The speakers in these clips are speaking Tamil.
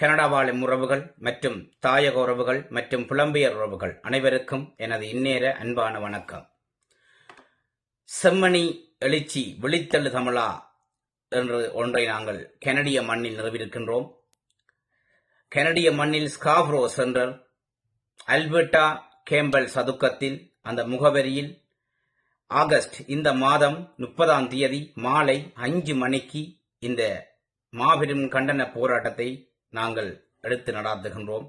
கனடா வாழும் உறவுகள் மற்றும் தாயக உறவுகள் மற்றும் புலம்பெயர் உறவுகள் அனைவருக்கும் எனது இந்நேர அன்பான வணக்கம். செம்மணி எழுச்சி விழித்தெழு தமிழா என்று ஒன்றை நாங்கள் கனடிய மண்ணில் நிறுவியிருக்கின்றோம். கனடிய மண்ணில் ஸ்காப்ரோ சென்டர் அல்பர்டா கேம்பல் சதுக்கத்தில் அந்த முகவரியில் ஆகஸ்ட் இந்த மாதம் 30ஆம் தேதி மாலை 5 மணிக்கு இந்த மாபெரும் கண்டன போராட்டத்தை நாங்கள் எடுத்து நடாத்துகின்றோம்.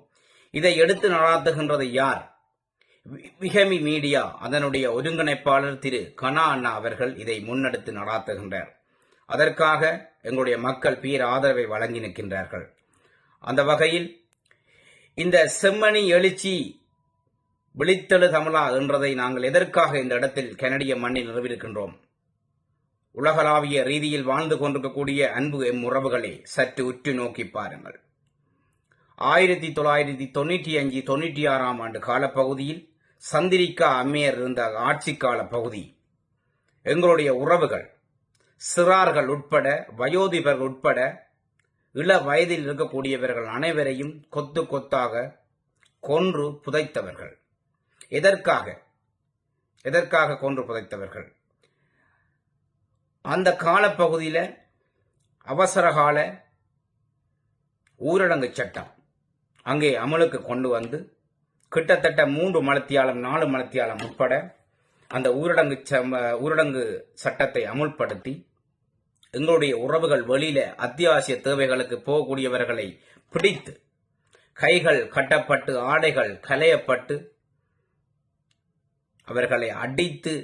இதை எடுத்து நடாத்துகின்றது யார்? விகமி மீடியா அதனுடைய ஒருங்கிணைப்பாளர் திரு கனா அண்ணா அவர்கள் இதை முன்னெடுத்து நடாத்துகின்றார். அதற்காக எங்களுடைய மக்கள் பேர் ஆதரவை வழங்கி நிற்கின்றார்கள். அந்த வகையில் இந்த செம்மணி எழுச்சி விழித்தெழு தமிழா என்றதை நாங்கள் எதற்காக இந்த இடத்தில் கனடிய மண்ணில் நிறுவியிருக்கின்றோம்? உலகளாவிய ரீதியில் வாழ்ந்து கொண்டிருக்கக்கூடிய அன்பு எம் உறவுகளை சற்று உற்று நோக்கி பாருங்கள். 1995-96ஆம் ஆண்டு காலப்பகுதியில் சந்திரிகா அம்மையர் இருந்த ஆட்சி கால பகுதி எங்களுடைய உறவுகள் சிறார்கள் உட்பட வயோதிபர்கள் உட்பட இள வயதில் இருக்கக்கூடியவர்கள் அனைவரையும் கொத்து கொத்தாக கொன்று புதைத்தவர்கள். எதற்காக கொன்று புதைத்தவர்கள்? அந்த காலப்பகுதியில் அவசரகால ஊரடங்கு சட்டம் அங்கே அமலுக்கு கொண்டு வந்து கிட்டத்தட்ட 3 மணித்தியாலம் 4 மணித்தியாலம் உட்பட அந்த ஊரடங்கு சட்டத்தை அமுல்படுத்தி எங்களுடைய உறவுகள் வெளியில அத்தியாவசிய தேவைகளுக்கு போகக்கூடியவர்களை பிடித்து கைகள் கட்டப்பட்டு ஆடைகள் களையப்பட்டு அவர்களை அடித்து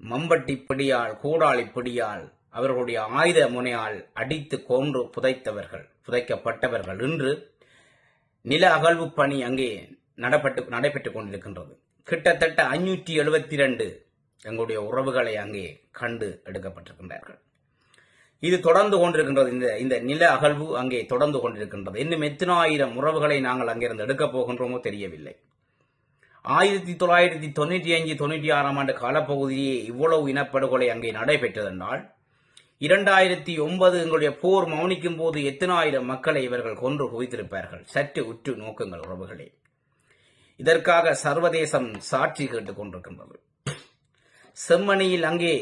மம்பட்டி பிடியால் கூடாளி பிடியால் அவர்களுடைய ஆயுத முனையால் அடித்து கொன்று புதைக்கப்பட்டவர்கள் இன்று நில அகழ்வு பணி அங்கே நடைபெற்றுக் கொண்டிருக்கின்றது. கிட்டத்தட்ட 572 எங்களுடைய உறவுகளை அங்கே கண்டு எடுக்கப்பட்டிருக்கின்றார்கள். இது தொடர்ந்து கொண்டிருக்கின்றது. இந்த நில அகழ்வு அங்கே தொடர்ந்து கொண்டிருக்கின்றது. இன்னும் எத்தனை ஆயிரம் உறவுகளை நாங்கள் அங்கிருந்து எடுக்கப் போகின்றோமோ தெரியவில்லை. 1995-96ஆம் ஆண்டு காலப்பகுதியே இவ்வளவு இனப்படுகொலை அங்கே நடைபெற்றதென்றால் 2009 எங்களுடைய போர் மௌனிக்கும் போது எத்தனை ஆயிரம் மக்களை இவர்கள் கொன்று குவித்திருப்பார்கள். சற்று உற்று நோக்குங்கள் உறவுகளே. இதற்காக சர்வதேசம் சாட்சி கேட்டுக் கொண்டிருக்கின்றது. செம்மணியில் அங்கே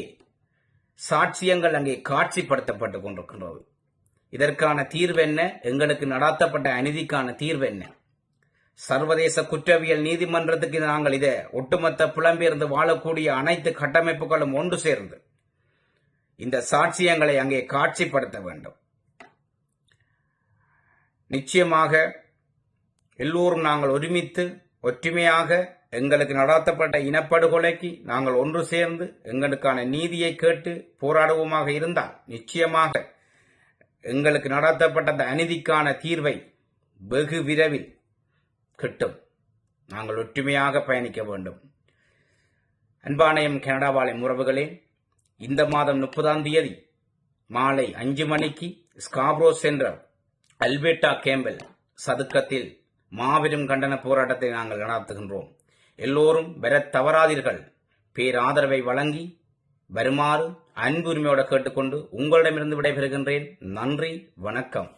சாட்சியங்கள் அங்கே காட்சிப்படுத்தப்பட்டுக் கொண்டிருக்கின்றது. இதற்கான தீர்வு என்ன? எங்களுக்கு நடாத்தப்பட்ட அநீதிக்கான தீர்வு என்ன? சர்வதேச குற்றவியல் நீதிமன்றத்துக்கு நாங்கள் இதை ஒட்டுமொத்த புலம்பெயர்ந்து வாழக்கூடிய அனைத்து கட்டமைப்புகளும் ஒன்று சேர்ந்து இந்த சாட்சியங்களை அங்கே காட்சிப்படுத்த வேண்டும். நிச்சயமாக எல்லோரும் நாங்கள் ஒருமித்து ஒற்றுமையாக எங்களுக்கு நடாத்தப்பட்ட இனப்படுகொலைக்கு நாங்கள் ஒன்று சேர்ந்து எங்களுக்கான நீதியை கேட்டு போராடுவோமாக இருந்தால் நிச்சயமாக எங்களுக்கு நடாத்தப்பட்ட அந்த அநீதிக்கான தீர்வை வெகு விரைவில் கிட்டும். நாங்கள் ஒற்றுமையாக பயணிக்க வேண்டும். அன்பானையம் கனடா வாழும் உறவுகளே, இந்த மாதம் 30ஆம் தேதி மாலை 5 மணிக்கு ஸ்காப்ரோ சென்டர் அல்பர்டா கேம்பல் சதுக்கத்தில் மாபெரும் கண்டன போராட்டத்தை நாங்கள் நடத்துகின்றோம். எல்லோரும் வர தவறாதீர்கள். பேராதரவை வழங்கி வருமாறு அன்புரிமையோடு கேட்டுக்கொண்டு உங்களிடமிருந்து விடைபெறுகின்றேன். நன்றி, வணக்கம்.